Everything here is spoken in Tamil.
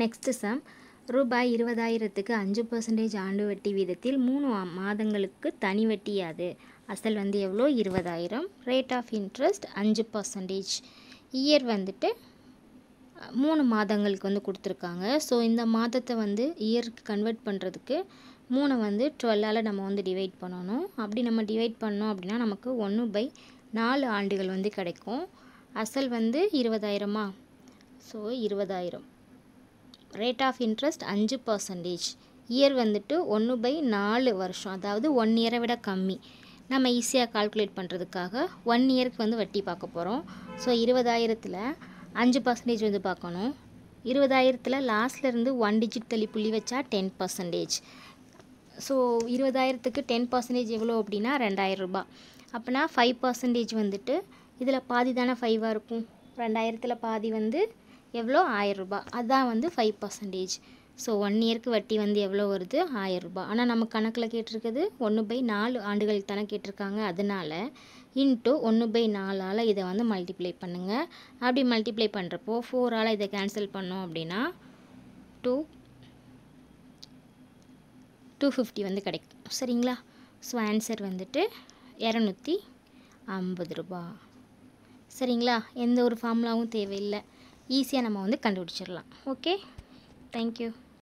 நெக்ஸ்ட் சம் ரூபாய் 20,000க்கு 5% ஆண்டு வட்டி வீதத்தில் 3 மாதங்களுக்கு தனி வட்டி யாது? அசல் வந்து எவ்வளோ? 20,000. Rate of interest 5%. இயர் வந்துட்டு 3 மாதங்களுக்கு வந்து கொடுத்துருக்காங்க. ஸோ இந்த மாதத்தை வந்து இயருக்கு கன்வெர்ட் பண்ணுறதுக்கு 3 வந்து 12ஆல் நம்ம வந்து டிவைட் பண்ணணும். அப்படி நம்ம டிவைட் பண்ணோம் அப்படின்னா நமக்கு 1/4 ஆண்டுகள் வந்து கிடைக்கும். அசல் வந்து 20,000. So 20,000. Rate of interest 5%. Year வந்துட்டு 1/4 வருஷம், அதாவது 1 இயரை விட கம்மி. நம்ம ஈஸியாக கால்குலேட் பண்ணுறதுக்காக 1 இயருக்கு வந்து வட்டி பார்க்க போகிறோம். ஸோ 20,000ல் 5% வந்து பார்க்கணும். 20,000ல் லாஸ்ட்லேருந்து 1 டிஜிட் தள்ளி புள்ளி வச்சா 10%. ஸோ 20,000க்கு 10% எவ்வளோ அப்படின்னா 2,000 ரூபாய். அப்போனா 5% வந்துட்டு இதில் பாதி தானே 5ஆக இருக்கும். 2,000ல் பாதி வந்து எவ்வளோ? 1,000 ரூபாய். அதுதான் வந்து 5%. ஸோ 1 இயருக்கு வட்டி வந்து எவ்வளோ வருது? 1,000 ரூபாய். ஆனால் நம்ம கணக்கில் கேட்டிருக்குது 1/4 ஆண்டுகளுக்கு தானே கேட்டிருக்காங்க. அதனால் இன்ட்டு 1/4ஆல் இதை வந்து மல்டிப்ளை பண்ணுங்கள். அப்படி மல்டிப்ளை பண்ணுறப்போ 4ஆல் இதை கேன்சல் பண்ணோம் அப்படின்னா 250 வந்து கிடைக்கும். சரிங்களா? ஸோ ஆன்சர் வந்துட்டு 250 ரூபாய். சரிங்களா? எந்த ஒரு ஃபார்முலாவும் தேவையில்லை. ஈஸியாக நம்ம வந்து கண்டுபிடிச்சிடலாம். Okay, thank you.